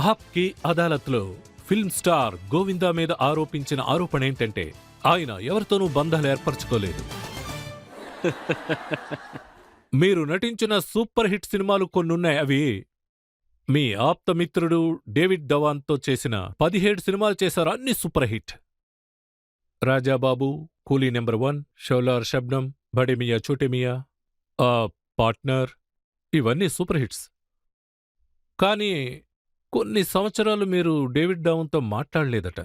ఆప్కి అదాలత్లో film star Govinda మీద ఆరోపించిన ఆరోపణ ఏంటంటే ఆయన ఎవరితోనూ బంధాలు ఏర్పరచుకోలేదు. మీరు నటించిన సూపర్ హిట్ సినిమాలు కొన్నున్నాయి. అవి మీ ఆప్తమిత్రుడు డేవిడ్ ధవాన్తో చేసిన 17 సినిమాలు చేశారు. అన్ని సూపర్ హిట్. రాజాబాబు, కూలీ నెంబర్ 1, షోలార్ షబ్నం, బడే మియా చోటే మియా, పార్ట్నర్, ఇవన్నీ సూపర్ హిట్స్. కానీ కొన్ని సంవత్సరాలు మీరు డేవిడ్ ధవాన్తో మాట్లాడలేదట.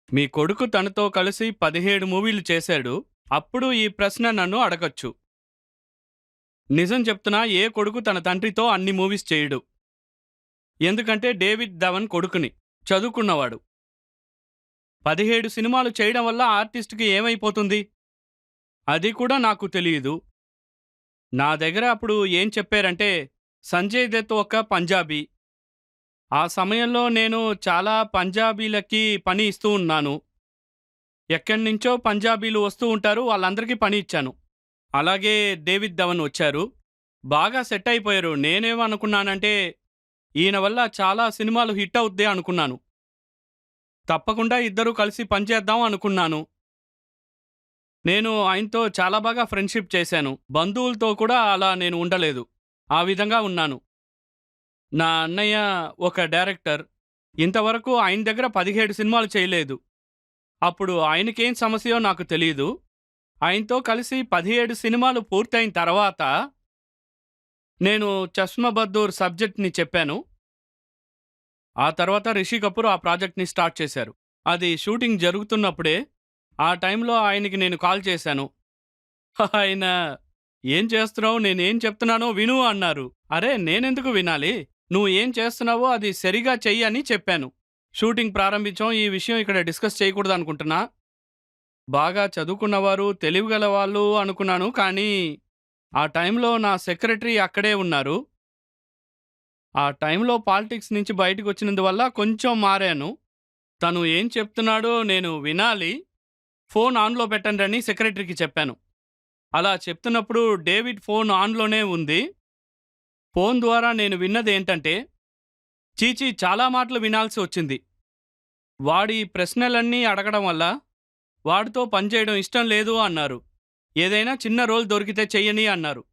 మీ కొడుకు తనతో కలిసి 17 మూవీలు చేశాడు. అప్పుడు ఈ ప్రశ్న నన్ను అడగొచ్చు. నిజం చెప్తున్నా, ఏ కొడుకు తన తండ్రితో అన్ని మూవీస్ చేయడు. ఎందుకంటే డేవిడ్ ధవన్ కొడుకుని, చదువుకున్నవాడు. 17 సినిమాలు చేయడం వల్ల ఆర్టిస్ట్కి ఏమైపోతుంది? అది కూడా నాకు తెలియదు. నా దగ్గర అప్పుడు ఏం చెప్పారంటే, సంజయ్ దత్ ఒక పంజాబీ. ఆ సమయంలో నేను చాలా పంజాబీలకి పని ఇస్తూ ఉన్నాను. ఎక్కడి నుంచో పంజాబీలు వస్తూ ఉంటారు, వాళ్ళందరికీ పని ఇచ్చాను. అలాగే డేవిడ్ ధవన్ వచ్చారు, బాగా సెట్ అయిపోయారు. నేనేమనుకున్నానంటే, ఈయన వల్ల చాలా సినిమాలు హిట్ అవుద్ది అనుకున్నాను. తప్పకుండా ఇద్దరూ కలిసి పనిచేద్దాం అనుకున్నాను. నేను ఆయనతో చాలా బాగా ఫ్రెండ్షిప్ చేశాను. బంధువులతో కూడా అలా నేను ఉండలేదు, ఆ విధంగా ఉన్నాను. నా అన్నయ్య ఒక డైరెక్టర్. ఇంతవరకు ఆయన దగ్గర 17 సినిమాలు చేయలేదు. అప్పుడు ఆయనకేం సమస్యో నాకు తెలియదు. ఆయనతో కలిసి 17 సినిమాలు పూర్తయిన తర్వాత నేను చష్మా బద్దూర్ సబ్జెక్ట్ని చెప్పాను. ఆ తర్వాత రిషి కపూర్ ఆ ప్రాజెక్ట్ని స్టార్ట్ చేశారు. అది షూటింగ్ జరుగుతున్నప్పుడే ఆ టైంలో ఆయనకి నేను కాల్ చేశాను. ఆయన, ఏం చేస్తున్నావు, నేనేం చెప్తున్నానో విను అన్నారు. అరే, నేనెందుకు వినాలి? నువ్వు ఏం చేస్తున్నావో అది సరిగా చెయ్యి అని చెప్పాను. షూటింగ్ ప్రారంభించాం. ఈ విషయం ఇక్కడ డిస్కస్ చేయకూడదు అనుకుంటున్నా. బాగా చదువుకున్నవారు, తెలివిగల వాళ్ళు అనుకున్నాను. కానీ ఆ టైంలో నా సెక్రటరీ అక్కడే ఉన్నారు. ఆ టైంలో పాలిటిక్స్ నుంచి బయటకు వచ్చినందువల్ల కొంచెం మారాను. తను ఏం చెప్తున్నాడో నేను వినాలి. ఫోన్ ఆన్లో పెట్టండి అని సెక్రటరీకి చెప్పాను. అలా చెప్తున్నప్పుడు డేవిడ్ ఫోన్ ఆన్లోనే ఉంది. ఫోన్ ద్వారా నేను విన్నది ఏంటంటే, చీచీ, చాలా మాటలు వినాల్సి వచ్చింది. వాడి ప్రశ్నలన్నీ అడగడం వల్ల వాడితో పనిచేయడం ఇష్టం లేదు అన్నారు. ఏదైనా చిన్న రోల్ దొరికితే చెయ్యని అన్నారు.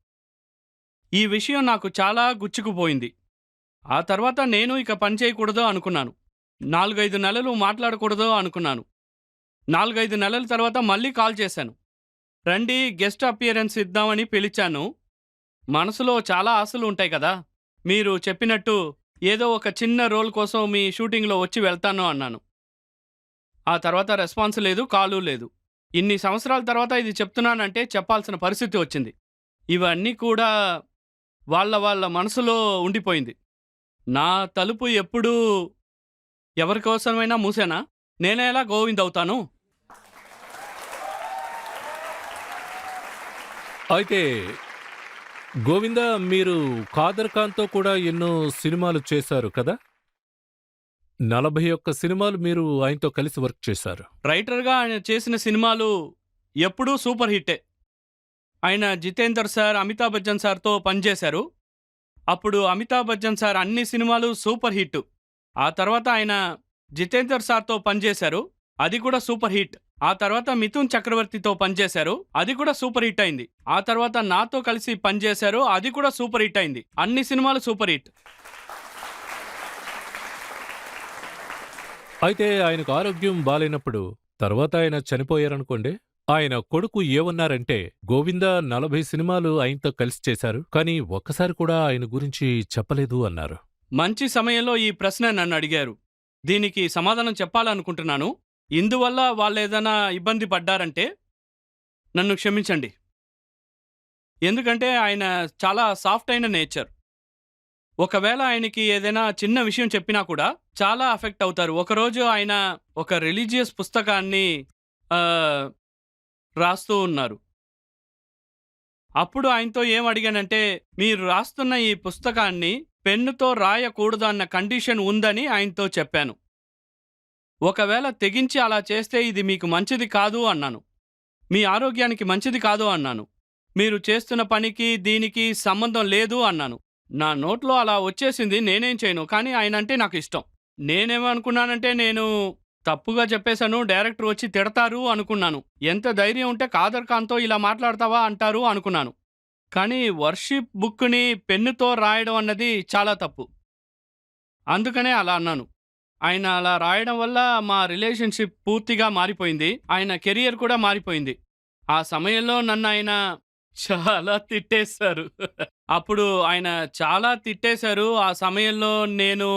ఈ విషయం నాకు చాలా గుచ్చుకుపోయింది. ఆ తర్వాత నేను ఇక పని చేయకూడదు అనుకున్నాను. 4-5 నెలలు మాట్లాడకూడదు అనుకున్నాను. 4-5 నెలల తర్వాత మళ్ళీ కాల్ చేశాను. రండి, గెస్ట్ అపియరెన్స్ ఇద్దామని పిలిచాను. మనసులో చాలా ఆశలు ఉంటాయి కదా. మీరు చెప్పినట్టు ఏదో ఒక చిన్న రోల్ కోసం మీ షూటింగ్లో వచ్చి వెళ్తాను అన్నాను. ఆ తర్వాత రెస్పాన్స్ లేదు, కాలు లేదు. ఇన్ని సంవత్సరాల తర్వాత ఇది చెప్తున్నానంటే చెప్పాల్సిన పరిస్థితి వచ్చింది. ఇవన్నీ కూడా వాళ్ళ మనసులో ఉండిపోయింది. నా తలుపు ఎప్పుడూ ఎవరికోసమైనా మూసేనా? నేనే ఎలా గోవింద్ అవుతాను? అయితే గోవిందా, మీరు ఖాదర్ ఖాన్తో కూడా ఎన్నో సినిమాలు చేశారు కదా. 41 సినిమాలు మీరు ఆయనతో కలిసి వర్క్ చేశారు. రైటర్గా ఆయన చేసిన సినిమాలు ఎప్పుడూ సూపర్ హిట్టే. ఆయన జితేందర్ సార్, అమితాబ్ బచ్చన్ సార్తో పనిచేశారు. అప్పుడు అమితాబ్ బచ్చన్ సార్ అన్ని సినిమాలు సూపర్ హిట్. ఆ తర్వాత ఆయన జితేందర్ సార్తో పనిచేశారు, అది కూడా సూపర్ హిట్. ఆ తర్వాత మిథున్ చక్రవర్తితో పనిచేశారు, అది కూడా సూపర్ హిట్ అయింది. ఆ తర్వాత నాతో కలిసి పనిచేశారు, అది కూడా సూపర్ హిట్ అయింది. అన్ని సినిమాలు సూపర్ హిట్. అయితే ఆయనకు ఆరోగ్యం బాలేనప్పుడు తర్వాత ఆయన చనిపోయారనుకోండి, ఆయన కొడుకు ఏమన్నారంటే, గోవిందా 40 సినిమాలు ఆయనతో కలిసి చేశారు, కానీ ఒక్కసారి కూడా ఆయన గురించి చెప్పలేదు అన్నారు. మంచి సమయంలో ఈ ప్రశ్న నన్ను అడిగారు. దీనికి సమాధానం చెప్పాలనుకుంటున్నాను. ఇందువల్ల వాళ్ళేదైనా ఇబ్బంది పడ్డారంటే నన్ను క్షమించండి. ఎందుకంటే ఆయన చాలా సాఫ్ట్ అయిన నేచర్. ఒకవేళ ఆయనకి ఏదైనా చిన్న విషయం చెప్పినా కూడా చాలా అఫెక్ట్ అవుతారు. ఒకరోజు ఆయన ఒక రిలీజియస్ పుస్తకాన్ని రాస్తూ ఉన్నారు. అప్పుడు ఆయనతో ఏం అడిగానంటే, మీరు రాస్తున్న ఈ పుస్తకాన్ని పెన్నుతో రాయకూడదు అన్న కండిషన్ ఉందని ఆయనతో చెప్పాను. ఒకవేళ తెగించి అలా చేస్తే ఇది మీకు మంచిది కాదు అన్నాను. మీ ఆరోగ్యానికి మంచిది కాదు అన్నాను. మీరు చేస్తున్న పనికి దీనికి సంబంధం లేదు అన్నాను. నా నోట్లో అలా వచ్చేసింది, నేనేం చేయను. కానీ ఆయనంటే నాకు ఇష్టం. నేనేమనుకున్నానంటే నేను తప్పుగా చెప్పేశాను, డైరెక్టర్ వచ్చి తిడతారు అనుకున్నాను. ఎంత ధైర్యం ఉంటే కాదర్ ఖాన్‌తో ఇలా మాట్లాడతావా అంటారు అనుకున్నాను. కానీ వర్షిప్ బుక్‌ని పెన్నుతో రాయడం అన్నది చాలా తప్పు. అందుకనే అలా అన్నాను. ఆయన అలా రాయడం వల్ల మా రిలేషన్‌షిప్ పూర్తిగా మారిపోయింది. ఆయన కెరియర్ కూడా మారిపోయింది. ఆ సమయంలో నన్నాయన చాలా తిట్టేశారు. అప్పుడు ఆయన చాలా తిట్టేశారు. ఆ సమయంలో నేను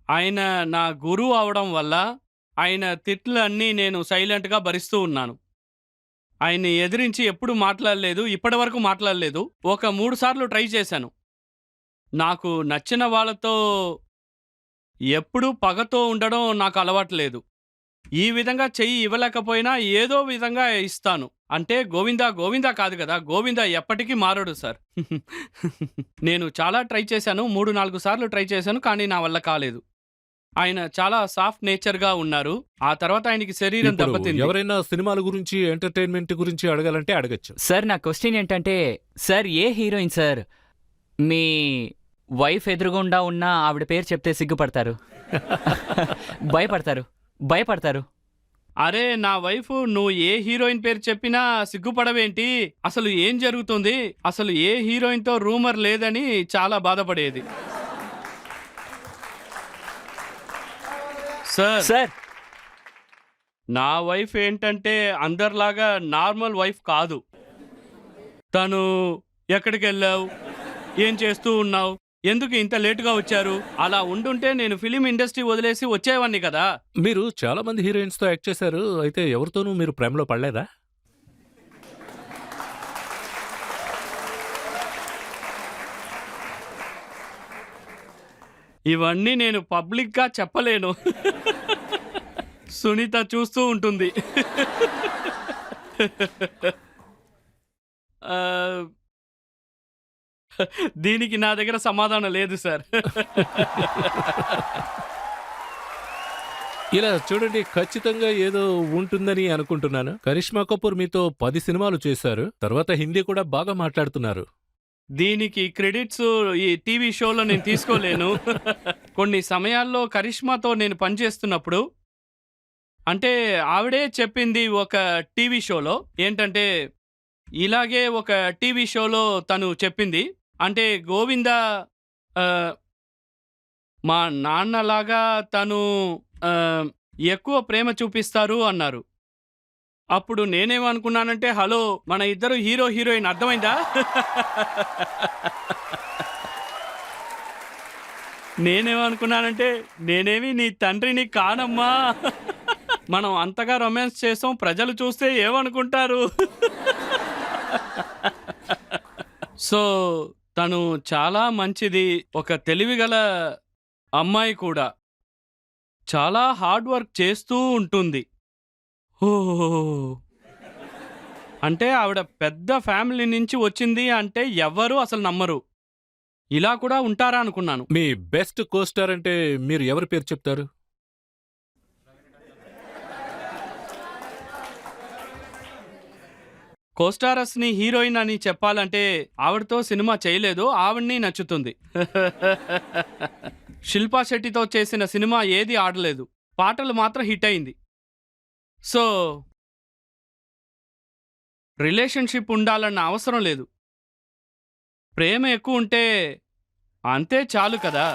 ఆయన నా గురువు అవ్వడం వల్ల ఆయన తిట్లన్నీ నేను సైలెంట్‌గా భరిస్తూ ఉన్నాను. ఆయన్ని ఎదిరించి ఎప్పుడు మాట్లాడలేదు. ఇప్పటివరకు మాట్లాడలేదు. ఒక 3 సార్లు ట్రై చేశాను. నాకు నచ్చిన వాళ్ళతో ఎప్పుడూ పగతో ఉండడం నాకు అలవాటు లేదు. ఈ విధంగా చెయ్యి ఇవ్వలేకపోయినా ఏదో విధంగా ఇస్తాను. అంటే గోవిందా గోవిందా కాదు గదా! గోవిందా ఎప్పటికీ మారడు సార్. నేను చాలా ట్రై చేశాను. 3, 4 సార్లు ట్రై చేశాను. కానీ నా వల్ల కాలేదు. ఆయన చాలా సాఫ్ట్ నేచర్‌గా ఉన్నారు. ఆ తర్వాత ఆయనకి శరీరం ఇప్పుడు దెబ్బతింది. ఎవరైనా సినిమాల గురించి, ఎంటర్‌టైన్‌మెంట్ గురించి అడగాలంటే అడగొచ్చు. సార్ నా క్వశ్చన్ ఏంటంటే, సార్ ఏ హీరోయిన్ సార్ మీ వైఫ్ ఎదురుగుండా ఉన్న ఆవిడ పేరు చెప్తే సిగ్గుపడతారు? భయపడతారు భయపడతారు. అరే నా వైఫ్ నువ్వు ఏ హీరోయిన్ పేరు చెప్పినా సిగ్గుపడవేంటి? అసలు ఏం జరుగుతుంది? అసలు ఏ హీరోయిన్‌తో రూమర్ లేదని చాలా బాధపడేది. సార్ నా వైఫ్ ఏంటంటే అందరిలాగా నార్మల్ వైఫ్ కాదు. తను ఎక్కడికెళ్ళావు? ఏం చేస్తూ ఉన్నావు? ఎందుకు ఇంత లేటుగా వచ్చారు? అలా ఉండుంటే నేను ఫిలిం ఇండస్ట్రీ వదిలేసి వచ్చేవాడిని కదా! మీరు చాలా మంది హీరోయిన్స్‌తో యాక్ట్ చేశారు. అయితే ఎవరితోనూ మీరు ప్రేమలో పడలేదా? ఇవన్నీ నేను పబ్లిక్‌గా చెప్పలేను. సునీత చూస్తూ ఉంటుంది. ఆహ్, దీనికి నా దగ్గర సమాధానం లేదు సార్. ఇలా చూడండి, ఖచ్చితంగా ఏదో ఉంటుందని అనుకుంటున్నాను. కరిష్మా కపూర్ మీతో 10 సినిమాలు చేశారు. తర్వాత హిందీ కూడా బాగా మాట్లాడుతున్నారు. దీనికి క్రెడిట్స్ ఈ టీవీ షోలో నేను తీసుకోలేను. కొన్ని సమయాల్లో కరిష్మాతో నేను పనిచేస్తున్నప్పుడు అంటే ఆవిడే చెప్పింది ఒక టీవీ షోలో ఏంటంటే ఇలాగే ఒక టీవీ షోలో తను చెప్పింది. అంటే గోవింద మా నాన్నలాగా తను ఎక్కువ ప్రేమ చూపిస్తారు అన్నారు. అప్పుడు నేనేమనుకున్నానంటే హలో మన ఇద్దరు హీరో హీరోయిన్ అర్థమైందా? నేనేమనుకున్నానంటే నేనేమి నీ తండ్రిని కానమ్మా. మనం అంతగా రొమాన్స్ చేసాం, ప్రజలు చూస్తే ఏమనుకుంటారు? సో తను చాలా మంచిది, ఒక తెలివిగల అమ్మాయి కూడా. చాలా హార్డ్ వర్క్ చేస్తూ ఉంటుంది. ఓహ్! అంటే ఆవిడ పెద్ద ఫ్యామిలీ నుంచి వచ్చింది అంటే ఎవ్వరూ అసలు నమ్మరు. ఇలా కూడా ఉంటారా అనుకున్నాను. మీ బెస్ట్ కోస్టార్ అంటే మీరు ఎవరి పేరు చెప్తారు? కోస్టారస్‌ని హీరోయిన్ అని చెప్పాలంటే ఆవిడతో సినిమా చేయలేదు. ఆవిడ్ని నచ్చుతుంది. శిల్పా శెట్టితో చేసిన సినిమా ఏది ఆడలేదు. పాటలు మాత్రం హిట్ అయింది. సో రిలేషన్‌షిప్ ఉండాలన్న అవసరం లేదు. ప్రేమ ఎక్కువ ఉంటే అంతే చాలు కదా!